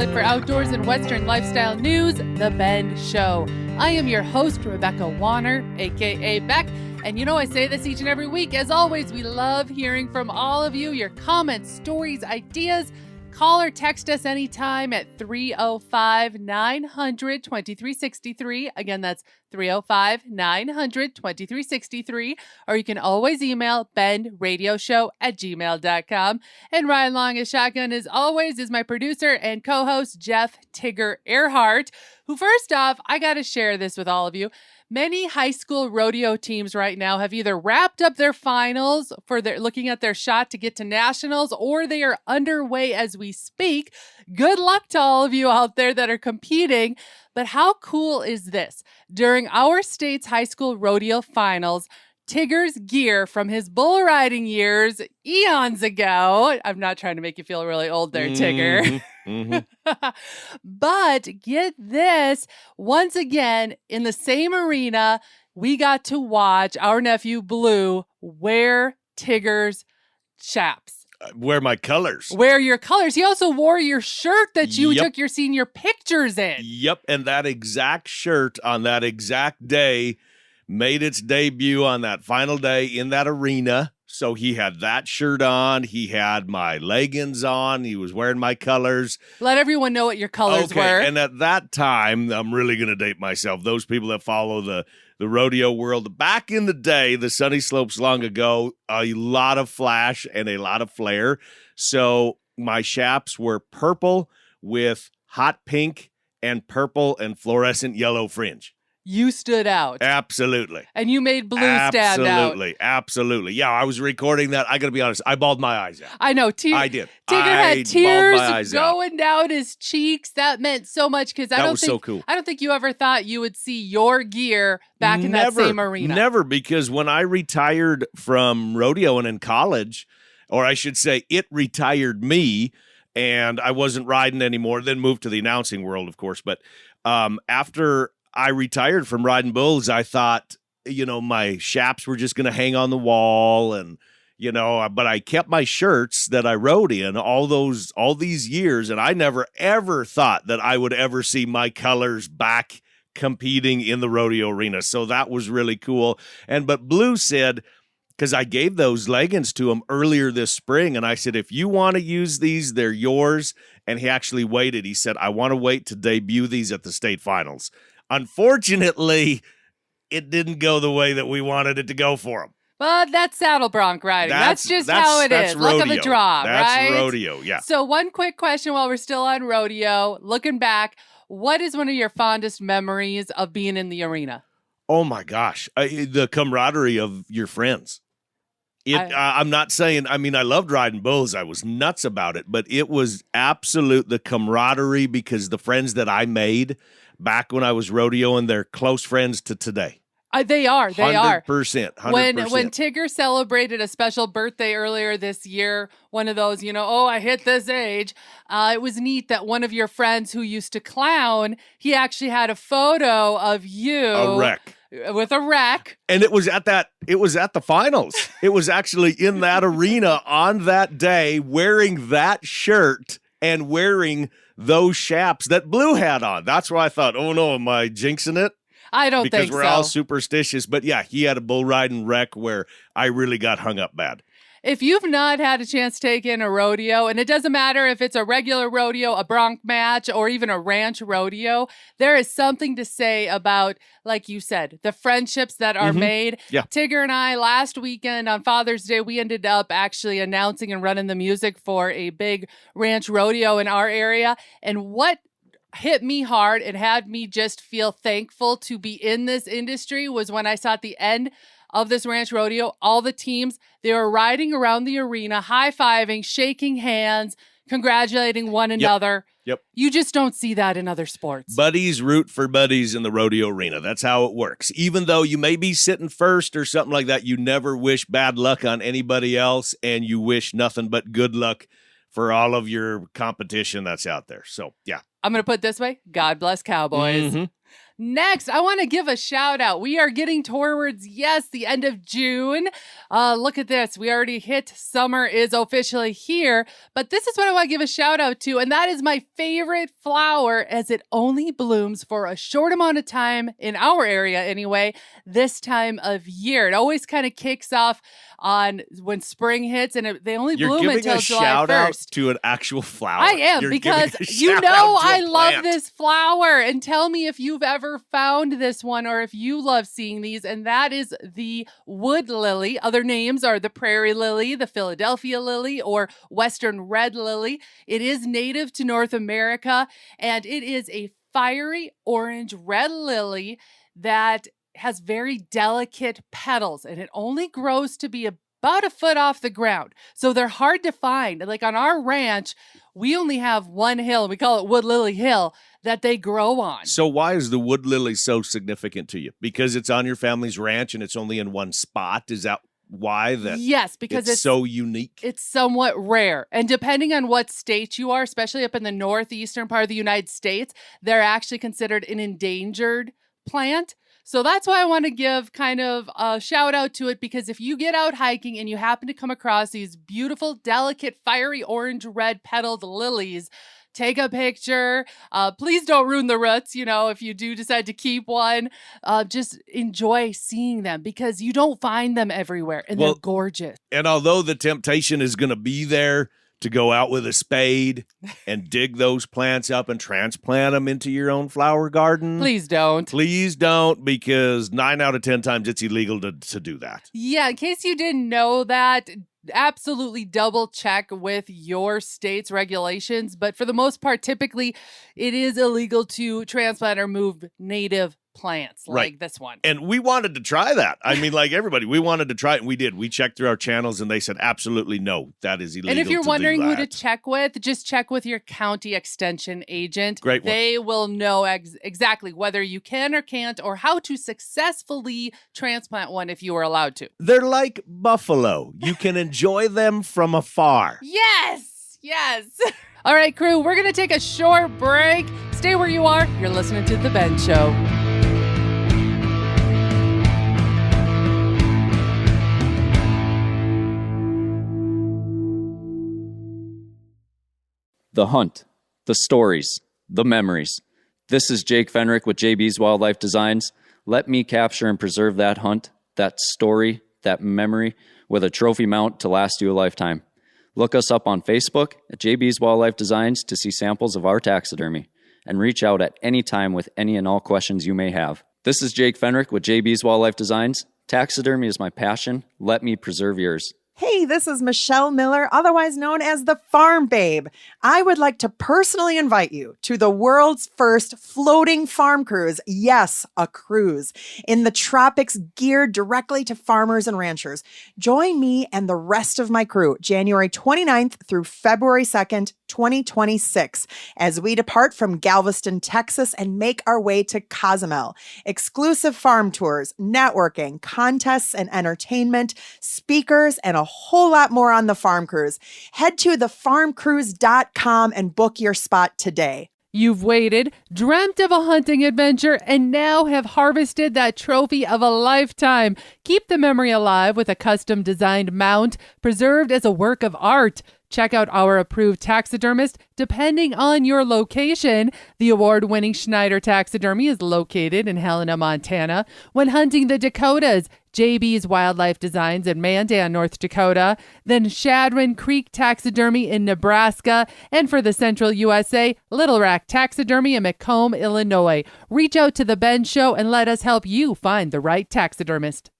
outlet for outdoors and Western lifestyle news, The Bend Show. I am your host, Rebecca Wanner, a.k.a. Beck. And you know I say this each and every week. As always, we love hearing from all of you, your comments, stories, ideas. Call or text us anytime at 305-900-2363. Again, that's 305-900-2363. Or you can always email bendradioshow@gmail.com. And Ryan Long is Shotgun, as always, is my producer and co-host, Jeff Tigger Erhardt, who, first off, I got to share this with all of you. Many high school rodeo teams right now have either wrapped up their finals for their looking at their shot to get to nationals, or they are underway as we speak. Good luck to all of you out there that are competing. But how cool is this? During our state's high school rodeo finals, Tigger's gear from his bull riding years eons ago. I'm not trying to make you feel really old there, Tigger. But get this, once again, in the same arena, we got to watch our nephew Blue wear Tigger's chaps. Wear my colors. Wear your colors. He also wore your shirt that you took your senior pictures in. Yep, and that exact shirt on that exact day made its debut on that final day in that arena. So he had that shirt on. He had my leggings on. He was wearing my colors. Let everyone know what your colors were. And at that time, I'm really going to date myself. Those people that follow the rodeo world, back in the day, the Sunny Slopes long ago, a lot of flash and a lot of flair. So my chaps were purple with hot pink and purple and fluorescent yellow fringe. You stood out. Absolutely. And you made Blue stand out. Absolutely. Yeah, I was recording that. I got to be honest. I bawled my eyes out. I know. I did. Tigger had tears going down his cheeks. That meant so much because that was so cool. I don't think you ever thought you would see your gear back in that same arena. Never, because when I retired from rodeoing in college, or I should say it retired me, and I wasn't riding anymore, then moved to the announcing world, of course. But after I retired from riding bulls, I thought, my chaps were just going to hang on the wall and, but I kept my shirts that I rode in all these years. And I never, ever thought that I would ever see my colors back competing in the rodeo arena. So that was really cool. But Blue said, because I gave those leggings to him earlier this spring, and I said, if you want to use these, they're yours. And he actually waited. He said, I want to wait to debut these at the state finals. Unfortunately, it didn't go the way that we wanted it to go for him. But that's saddle bronc riding. That's just how it is. Rodeo. Luck of the draw, right? That's rodeo, yeah. So one quick question while we're still on rodeo. Looking back, what is one of your fondest memories of being in the arena? Oh, my gosh. The camaraderie of your friends. I'm not saying, I loved riding bulls. I was nuts about it. But it was absolute, the camaraderie, because the friends that I made back when I was rodeoing, they're close friends to today. They are. 100%. When Tigger celebrated a special birthday earlier this year, one of those, I hit this age, it was neat that one of your friends who used to clown, he actually had a photo of you. A wreck. With a wreck. And it was at the finals. It was actually in that arena on that day, wearing that shirt and wearing those chaps that Blue had on. That's why I thought, oh no, am I jinxing it? I don't think so. Because we're all superstitious. But yeah, he had a bull riding wreck where I really got hung up bad. If you've not had a chance to take in a rodeo, and it doesn't matter if it's a regular rodeo, a bronc match, or even a ranch rodeo, there is something to say about, like you said, the friendships that are made. Yeah. Tigger and I, last weekend on Father's Day, we ended up actually announcing and running the music for a big ranch rodeo in our area. And what hit me hard and had me just feel thankful to be in this industry was when I saw at the end of this ranch rodeo, all the teams, they were riding around the arena, high-fiving, shaking hands, congratulating one another. Yep. You just don't see that in other sports. Buddies root for buddies in the rodeo arena. That's how it works. Even though you may be sitting first or something like that, you never wish bad luck on anybody else, and you wish nothing but good luck for all of your competition that's out there. So, yeah. I'm going to put it this way. God bless Cowboys. Next, I want to give a shout out. We are getting towards, yes, the end of June. Look at this. We already hit summer is officially here. But this is what I want to give a shout out to. And that is my favorite flower, as it only blooms for a short amount of time in our area anyway, this time of year. It always kind of kicks off on when spring hits, and they only bloom until July 1st. You're giving a shout out to an actual flower. I am, because you know I love this flower. And tell me if you've ever found this one or if you love seeing these, and that is the wood lily. Other names are the prairie lily, the Philadelphia lily, or western red lily. It is native to North America, and it is a fiery orange red lily that has very delicate petals, and it only grows to be about a foot off the ground. So they're hard to find. Like on our ranch, we only have one hill, we call it Wood Lily Hill, that they grow on. So why is the wood lily so significant to you? Because it's on your family's ranch and it's only in one spot? Is that why that? Yes, because it's so unique. It's somewhat rare. And depending on what state you are, especially up in the northeastern part of the United States, they're actually considered an endangered plant. So that's why I want to give kind of a shout out to it, because if you get out hiking and you happen to come across these beautiful, delicate, fiery orange red petaled lilies, take a picture. Please don't ruin the roots. If you do decide to keep one, just enjoy seeing them, because you don't find them everywhere, and they're gorgeous. And although the temptation is going to be there to go out with a spade and dig those plants up and transplant them into your own flower garden. Please don't. Please don't, because 9 out of 10 times it's illegal to do that. Yeah, in case you didn't know that, absolutely double check with your state's regulations. But for the most part, typically it is illegal to transplant or move native plants like this one. And we wanted to try that. I mean, like everybody, we wanted to try it, and we did. We checked through our channels and they said, absolutely no, that is illegal. And if you're wondering who to check with, just check with your county extension agent. Great one. They will know exactly whether you can or can't, or how to successfully transplant one if you are allowed to. They're like buffalo. You can enjoy them from afar. Yes. All right, crew, we're going to take a short break. Stay where you are. You're listening to The Ben Show. The hunt, the stories, the memories. This is Jake Fenrick with JB's Wildlife Designs. Let me capture and preserve that hunt, that story, that memory with a trophy mount to last you a lifetime. Look us up on Facebook at JB's Wildlife Designs to see samples of our taxidermy, and reach out at any time with any and all questions you may have. This is Jake Fenrick with JB's Wildlife Designs. Taxidermy is my passion. Let me preserve yours. Hey, this is Michelle Miller, otherwise known as the Farm Babe. I would like to personally invite you to the world's first floating farm cruise. Yes, a cruise in the tropics geared directly to farmers and ranchers. Join me and the rest of my crew January 29th through February 2nd, 2026, as we depart from Galveston, Texas, and make our way to Cozumel. Exclusive farm tours, networking, contests and entertainment, speakers, and a whole lot more on the farm cruise. Head to thefarmcruise.com and book your spot today. You've waited, dreamt of a hunting adventure, and now have harvested that trophy of a lifetime. Keep the memory alive with a custom-designed mount, preserved as a work of art. Check out our approved taxidermist depending on your location. The award-winning Schneider Taxidermy is located in Helena, Montana. When hunting the Dakotas, JB's Wildlife Designs in Mandan, North Dakota. Then Shadron Creek Taxidermy in Nebraska. And for the Central USA, Little Rack Taxidermy in Macomb, Illinois. Reach out to The Ben Show and let us help you find the right taxidermist.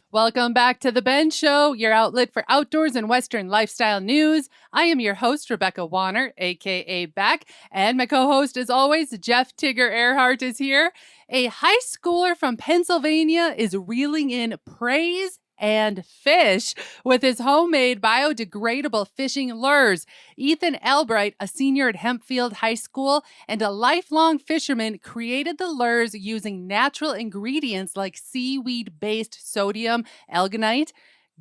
Welcome back to The Ben Show, your outlet for outdoors and Western lifestyle news. I am your host, Rebecca Wanner, a.k.a. Beck, and my co-host, as always, Jeff Tigger Erhardt is here. A high schooler from Pennsylvania is reeling in praise and fish with his homemade biodegradable fishing lures. Ethan Albright, a senior at Hempfield High School and a lifelong fisherman, created the lures using natural ingredients like seaweed-based sodium alginate,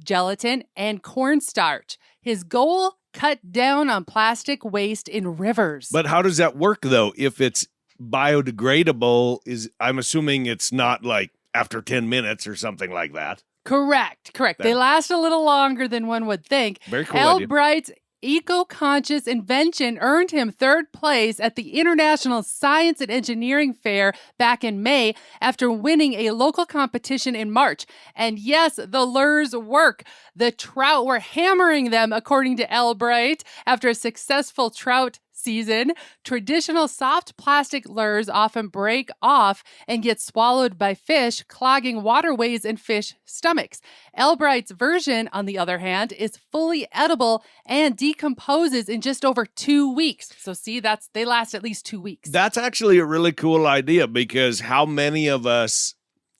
gelatin, and cornstarch. His goal, cut down on plastic waste in rivers. But how does that work, though? If it's biodegradable, I'm assuming it's not like after 10 minutes or something like that. Correct. They last a little longer than one would think. Very cool idea. Albright's eco-conscious invention earned him third place at the International Science and Engineering Fair back in May after winning a local competition in March. And yes, the lures work. The trout were hammering them, according to Albright, after a successful trout season. Traditional soft plastic lures often break off and get swallowed by fish, clogging waterways and fish stomachs. Albright's version, on the other hand, is fully edible and decomposes in just over 2 weeks. So see, they last at least 2 weeks. That's actually a really cool idea, because how many of us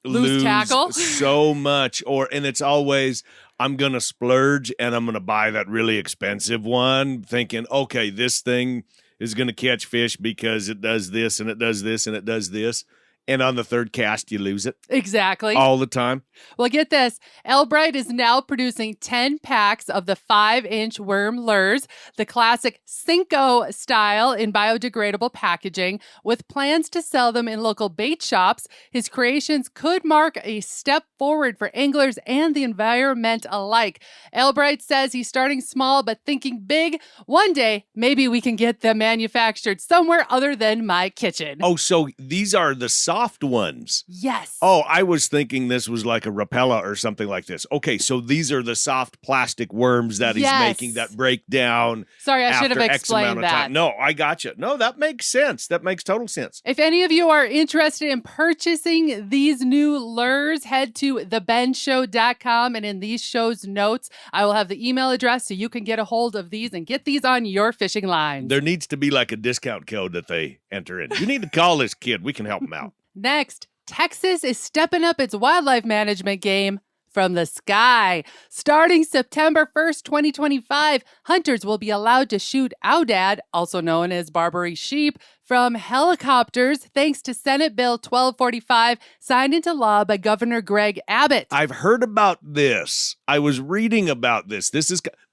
lose tackle so much, and it's always, I'm going to splurge and I'm going to buy that really expensive one thinking, okay, this thing is going to catch fish because it does this and it does this and it does this. And on the third cast, you lose it. Exactly. All the time. Well, get this. Albright is now producing 10 packs of the 5-inch worm lures, the classic Cinco style in biodegradable packaging, with plans to sell them in local bait shops. His creations could mark a step forward for anglers and the environment alike. Albright says he's starting small but thinking big. One day, maybe we can get them manufactured somewhere other than my kitchen. Oh, so these are the soft ones. Yes. Oh, I was thinking this was like a Rapella or something like this. Okay, so these are the soft plastic worms that he's making that break down. Sorry, I should have after X amount explained of that. time. No, I gotcha. No, that makes sense. That makes total sense. If any of you are interested in purchasing these new lures, head to thebenshow.com, and in these show's notes, I will have the email address so you can get a hold of these and get these on your fishing lines. There needs to be like a discount code that they enter in. You need to call this kid. We can help him out. Next, Texas is stepping up its wildlife management game from the sky. Starting September 1st, 2025, hunters will be allowed to shoot aoudad, also known as Barbary sheep, from helicopters, thanks to Senate Bill 1245, signed into law by Governor Greg Abbott. I've heard about this. I was reading about this.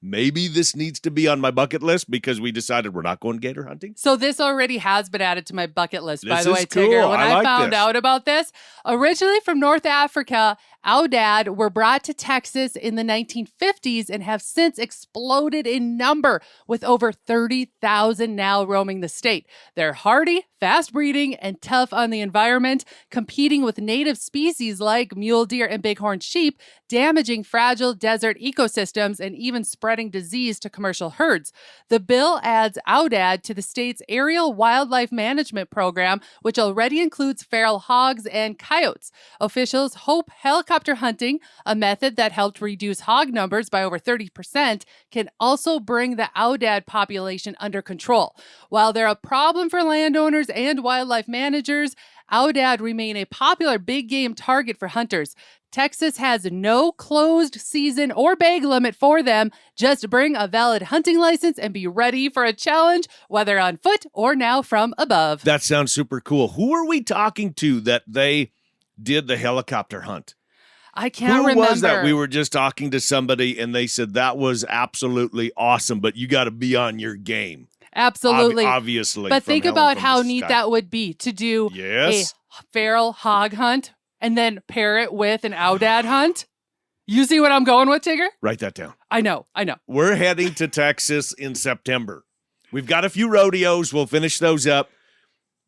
Maybe this needs to be on my bucket list because we decided we're not going gator hunting. So this already has been added to my bucket list, by This the is way, cool. Tigger. When I like found this. out about this, originally from North Africa, aoudad were brought to Texas in the 1950s and have since exploded in number, with over 30,000 now roaming the state. They're hardy, fast breeding, and tough on the environment, competing with native species like mule deer and bighorn sheep, damaging fragile desert ecosystems, and even spreading disease to commercial herds. The bill adds aoudad to the state's aerial wildlife management program, which already includes feral hogs and coyotes. Officials hope helicopter hunting, a method that helped reduce hog numbers by over 30%, can also bring the aoudad population under control. While they're a problem for landowners and wildlife managers, aoudad remain a popular big game target for hunters. Texas has no closed season or bag limit for them. Just bring a valid hunting license and be ready for a challenge, whether on foot or now from above. That sounds super cool. Who are we talking to that they did the helicopter hunt? I can't remember. Who was that? We were just talking to somebody and they said that was absolutely awesome, but you got to be on your game. Absolutely. Obviously. But think about how the neat sky. that would be to do a feral hog hunt and then pair it with an aoudad hunt. You see what I'm going with, Tigger? Write that down. I know. We're heading to Texas in September. We've got a few rodeos. We'll finish those up.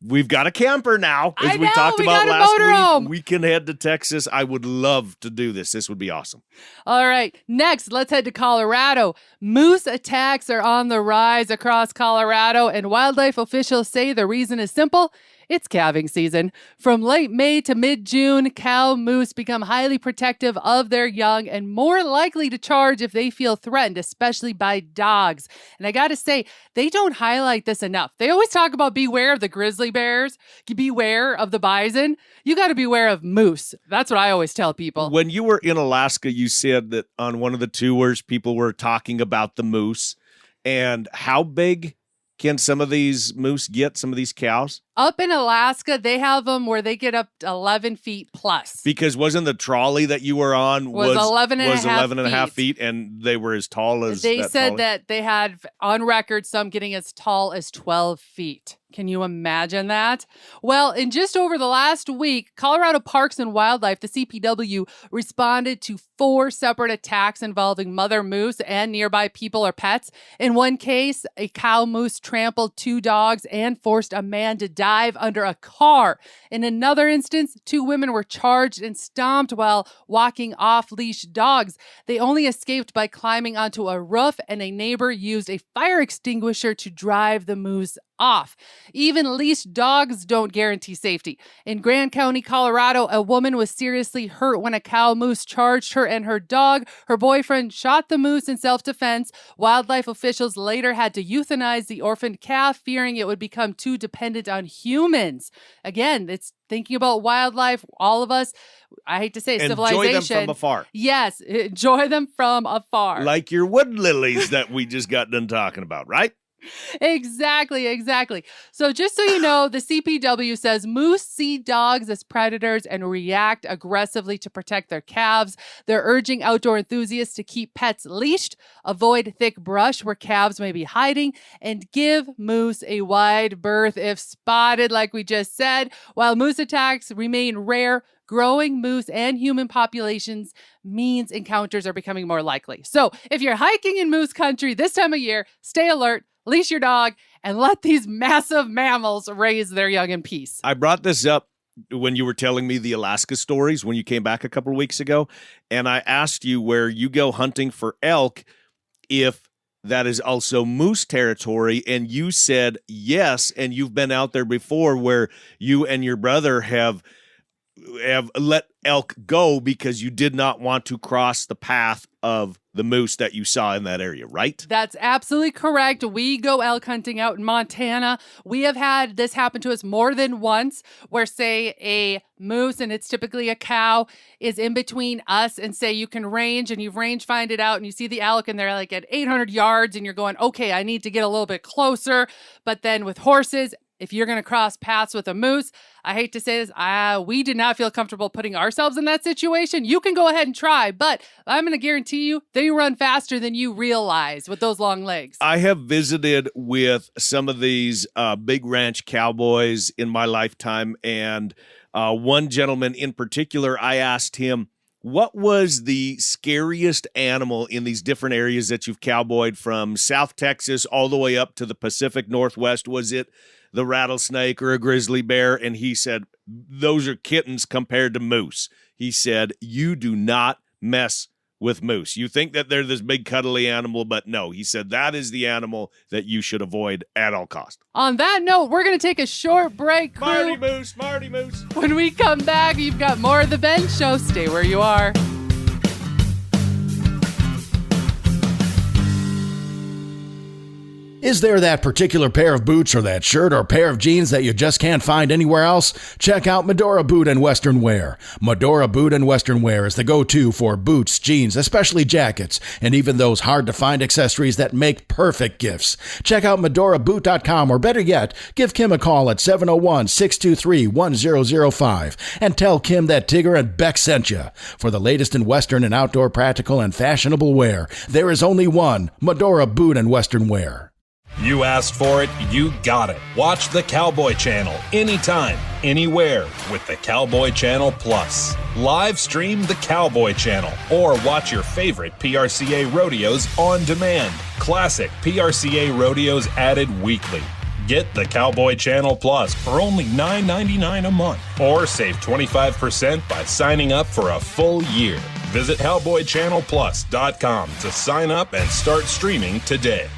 We've got a camper now, as we talked about last week. We can head to Texas. I would love to do this. This would be awesome. All right. Next, let's head to Colorado. Moose attacks are on the rise across Colorado, and wildlife officials say the reason is simple. It's calving season. From late May to mid-June, cow moose become highly protective of their young and more likely to charge if they feel threatened, especially by dogs. And I got to say, they don't highlight this enough. They always talk about beware of the grizzly bears, beware of the bison. You got to beware of moose. That's what I always tell people. When you were in Alaska, you said that on one of the tours, people were talking about the moose. And how big can some of these moose get, some of these cows? Up in Alaska, they have them where they get up to 11 feet plus. Because wasn't the trolley that you were on was 11 and a half feet, and they were as tall as they that said trolley? that they had on record some getting as tall as 12 feet. Can you imagine that? Well, in just over the last week, Colorado Parks and Wildlife, the CPW, responded to 4 separate attacks involving mother moose and nearby people or pets. In one case, a cow moose trampled 2 dogs and forced a man to dive under a car. In another instance, 2 women were charged and stomped while walking off-leash dogs. They only escaped by climbing onto a roof, and a neighbor used a fire extinguisher to drive the moose off. Even leashed dogs don't guarantee safety. In Grand County, Colorado, a woman was seriously hurt when a cow moose charged her and her dog. Her boyfriend shot the moose in self-defense. Wildlife officials later had to euthanize the orphaned calf, fearing it would become too dependent on humans. Again, it's thinking about wildlife. All of us, I hate to say, civilization. Enjoy them from afar. Yes, enjoy them from afar. Like your wood lilies that we just got done talking about, right? Exactly. So just so you know, the CPW says moose see dogs as predators and react aggressively to protect their calves. They're urging outdoor enthusiasts to keep pets leashed, avoid thick brush where calves may be hiding, and give moose a wide berth if spotted, like we just said. While moose attacks remain rare, growing moose and human populations means encounters are becoming more likely. So if you're hiking in moose country this time of year, stay alert, leash your dog, and let these massive mammals raise their young in peace. I brought this up when you were telling me the Alaska stories when you came back a couple of weeks ago, and I asked you where you go hunting for elk, if that is also moose territory, and you said yes, and you've been out there before where you and your brother have let elk go because you did not want to cross the path of the moose that you saw in that area, right? That's absolutely correct. We go elk hunting out in Montana. We have had this happen to us more than once where, say, a moose, and it's typically a cow, is in between us and say you can range, and you've range find it out and you see the elk and they're like at 800 yards and you're going, okay, I need to get a little bit closer. But then with horses, if you're going to cross paths with a moose, I hate to say this, we did not feel comfortable putting ourselves in that situation. You can go ahead and try, but I'm going to guarantee you they run faster than you realize with those long legs. I have visited with some of these big ranch cowboys in my lifetime, and one gentleman in particular, I asked him, what was the scariest animal in these different areas that you've cowboyed from South Texas all the way up to the Pacific Northwest? Was it the rattlesnake or a grizzly bear? And he said, those are kittens compared to moose. He said, you do not mess with moose. You think that they're this big cuddly animal, but no, he said that is the animal that you should avoid at all costs. On that note, we're going to take a short break. Crew. Marty Moose. When we come back, you've got more of The Ben Show. Stay where you are. Is there that particular pair of boots or that shirt or pair of jeans that you just can't find anywhere else? Check out Medora Boot and Western Wear. Medora Boot and Western Wear is the go-to for boots, jeans, especially jackets, and even those hard-to-find accessories that make perfect gifts. Check out MedoraBoot.com, or better yet, give Kim a call at 701-623-1005 and tell Kim that Tigger and Beck sent you. For the latest in Western and outdoor practical and fashionable wear, there is only one, Medora Boot and Western Wear. You asked for it, you got it. Watch the Cowboy Channel anytime, anywhere with the Cowboy Channel Plus. Live stream the Cowboy Channel or watch your favorite PRCA rodeos on demand. Classic PRCA rodeos added weekly. Get the Cowboy Channel Plus for only $9.99 a month or save 25% by signing up for a full year. Visit cowboychannelplus.com to sign up and start streaming today.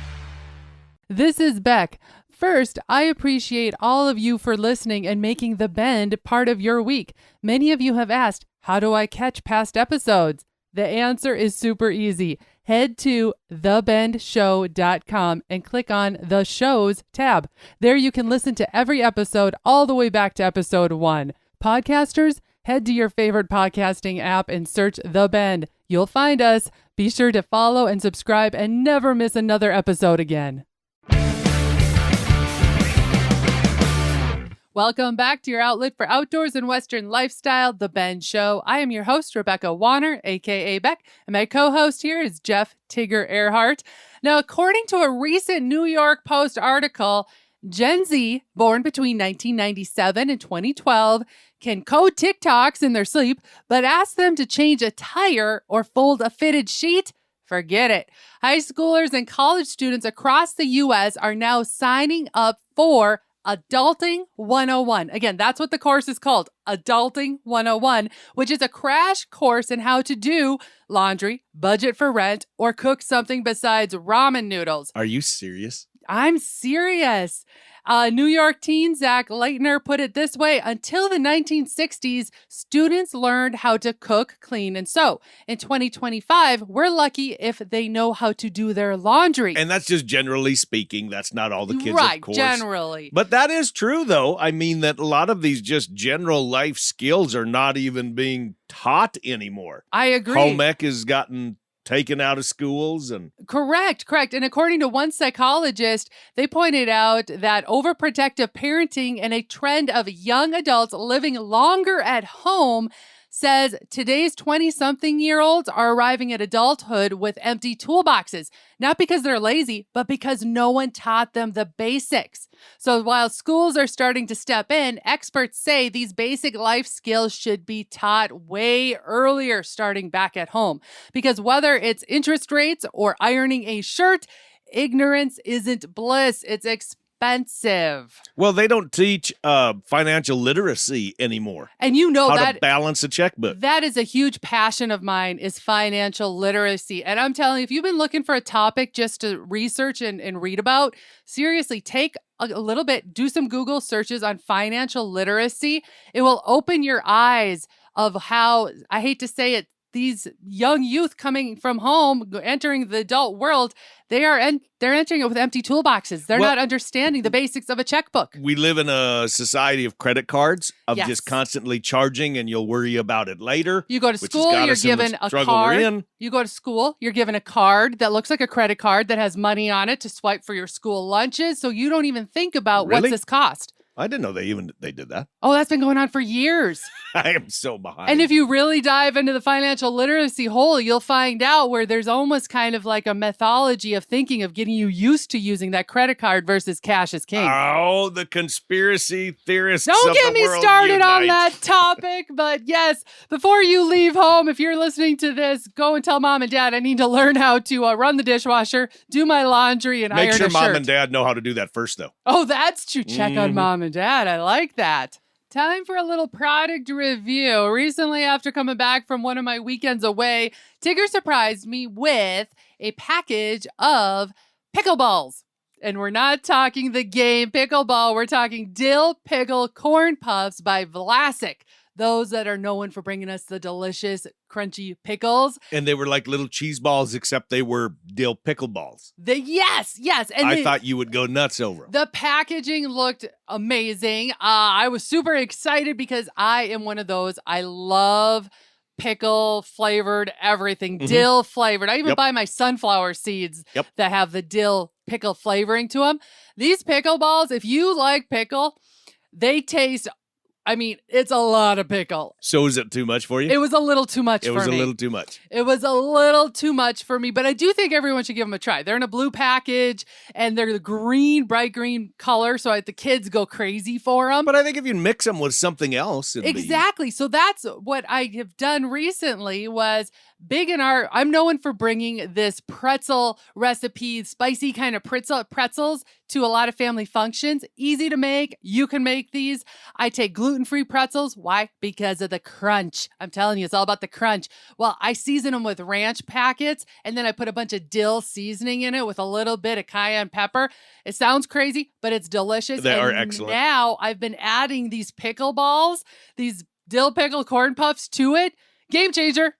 This is Beck. First, I appreciate all of you for listening and making The Bend part of your week. Many of you have asked, how do I catch past episodes? The answer is super easy. Head to thebendshow.com and click on the shows tab. There you can listen to every episode all the way back to episode 1. Podcasters, head to your favorite podcasting app and search The Bend. You'll find us. Be sure to follow and subscribe and never miss another episode again. Welcome back to your outlet for outdoors and Western lifestyle, The Ben Show. I am your host, Rebecca Wanner, a.k.a. Beck, and my co-host here is Jeff Tigger Erhardt. Now, according to a recent New York Post article, Gen Z, born between 1997 and 2012, can code TikToks in their sleep, but ask them to change a tire or fold a fitted sheet? Forget it. High schoolers and college students across the U.S. are now signing up for Adulting 101. Again, that's what the course is called, Adulting 101, which is a crash course in how to do laundry, budget for rent, or cook something besides ramen noodles. Are you serious? I'm serious. New York teen Zach Leitner put it this way: until the 1960s, students learned how to cook, clean, and sew. In 2025, we're lucky if they know how to do their laundry. And that's just generally speaking. That's not all the kids, right, of course. Generally. But that is true, though. I mean, that a lot of these just general life skills are not even being taught anymore. I agree. Home ec has gotten taken out of schools. And Correct. And according to one psychologist, they pointed out that overprotective parenting and a trend of young adults living longer at home says today's 20-something-year-olds are arriving at adulthood with empty toolboxes, not because they're lazy, but because no one taught them the basics. So while schools are starting to step in, experts say these basic life skills should be taught way earlier, starting back at home. Because whether it's interest rates or ironing a shirt, ignorance isn't bliss, it's expensive. well, they don't teach financial literacy anymore. And you know how that to balance a checkbook. that is a huge passion of mine, is financial literacy. And I'm telling you, if you've been looking for a topic just to research and read about, seriously, take a little bit, do some Google searches on financial literacy. It will open your eyes of how, I hate to say it, these young youth coming from home, entering the adult world, they're entering it with empty toolboxes. They're Well, not understanding the basics of a checkbook. We live in a society of credit cards, of Yes. just constantly charging, and you'll worry about it later. You go to which has school, got you're us in the given a struggle we're card. in. You go to school, you're given a card that looks like a credit card that has money on it to swipe for your school lunches. So you don't even think about Really? what's this cost. I didn't know they did that. Oh, that's been going on for years. I am so behind. And if you really dive into the financial literacy hole, you'll find out where there's almost kind of like a methodology of thinking of getting you used to using that credit card versus cash is king. Oh, the conspiracy theorists. Don't of get the me world started on unite. that topic. But yes, before you leave home, if you're listening to this, go and tell mom and dad I need to learn how to run the dishwasher, do my laundry, and Make iron sure a mom shirt. and dad know how to do that first, though. Oh, that's true. Check on Mhm. mom and dad. I like that. Time for a little product review. Recently, after coming back from one of my weekends away, Tigger surprised me with a package of pickleballs. And we're not talking the game pickleball. We're talking dill pickle corn puffs by Vlasic. Those that are known for bringing us the delicious, crunchy pickles. And they were like little cheese balls, except they were dill pickle balls. Yes. And I thought you would go nuts over them. the packaging looked amazing. I was super excited because I am one of those. I love pickle flavored everything, Mhm. dill flavored. I even Yep. buy my sunflower seeds Yep. that have the dill pickle flavoring to them. These pickle balls, if you like pickle, they taste, I mean, it's a lot of pickle. So is it too much for you? It was a little too much It for was me. a little too much. It was a little too much for me, but I do think everyone should give them a try. They're in a blue package and they're the green, bright green color, so the kids go crazy for them. But I think if you mix them with something else, it'd be- Exactly. So that's what I have done recently was big in I'm known for bringing this pretzel recipe, spicy kind of pretzels to a lot of family functions. Easy to make. You can make these. I take gluten-free pretzels. Why? Because of the crunch. I'm telling you, it's all about the crunch. Well, I season them with ranch packets, and then I put a bunch of dill seasoning in it with a little bit of cayenne pepper. It sounds crazy, but it's delicious. They are And excellent. Now I've been adding these pickle balls, these dill pickle corn puffs to it. Game changer.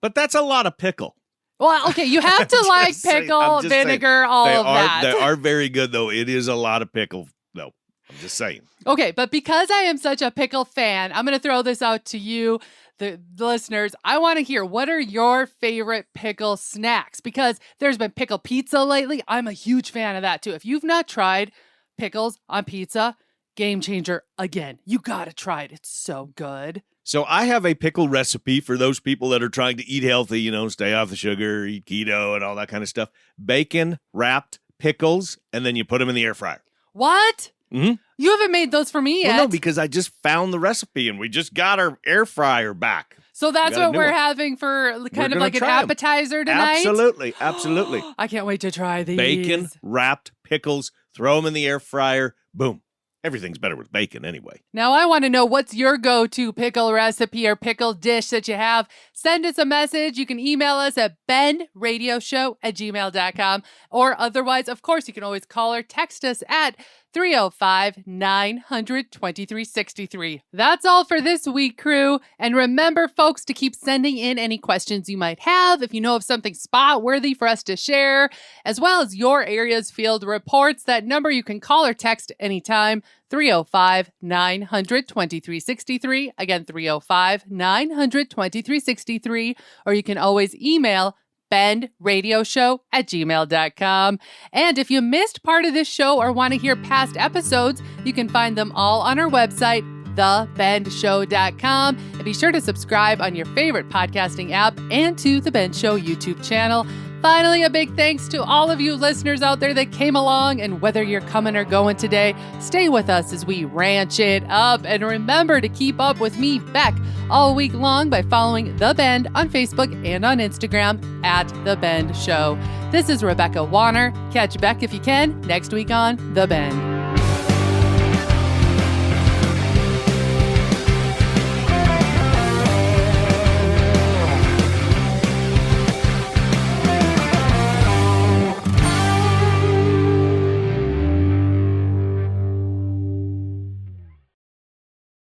But that's a lot of pickle. Well, okay, you have to I'm like just saying- pickle, I'm just saying, vinegar, all of that. They are very good, though. It is a lot of pickle, though. I'm just saying. Okay, but because I am such a pickle fan, I'm going to throw this out to you, the listeners. I want to hear, what are your favorite pickle snacks? Because there's been pickle pizza lately. I'm a huge fan of that, too. If you've not tried pickles on pizza, Game changer again. You got to try it. It's so good. So I have a pickle recipe for those people that are trying to eat healthy, stay off the sugar, eat keto and all that kind of stuff. Bacon wrapped pickles, and then you put them in the air fryer. What? Mm-hmm. You haven't made those for me yet. Well, no, because I just found the recipe and we just got our air fryer back. So that's what we're having for kind of like an appetizer tonight? Absolutely. Absolutely. I can't wait to try these. Bacon wrapped pickles, throw them in the air fryer, boom. Everything's better with bacon anyway. Now, I want to know what's your go-to pickle recipe or pickle dish that you have. Send us a message. You can email us at benradioshow@gmail.com. Or otherwise, of course, you can always call or text us at 305-900-2363. That's all for this week, crew. And remember, folks, to keep sending in any questions you might have if you know of something spot-worthy for us to share, as well as your area's field reports. That number you can call or text anytime, 305-900-2363. Again, 305-900-2363. Or you can always email benradioshow@gmail.com. And if you missed part of this show or want to hear past episodes, you can find them all on our website, thebendshow.com. And be sure to subscribe on your favorite podcasting app and to The Ben Show YouTube channel. Finally, a big thanks to all of you listeners out there that came along, and whether you're coming or going today, stay with us as we ranch it up. And remember to keep up with me, Beck, all week long by following The Bend on Facebook and on Instagram at The Bend Show. This is Rebecca Wanner. Catch Beck if you can next week on The Bend.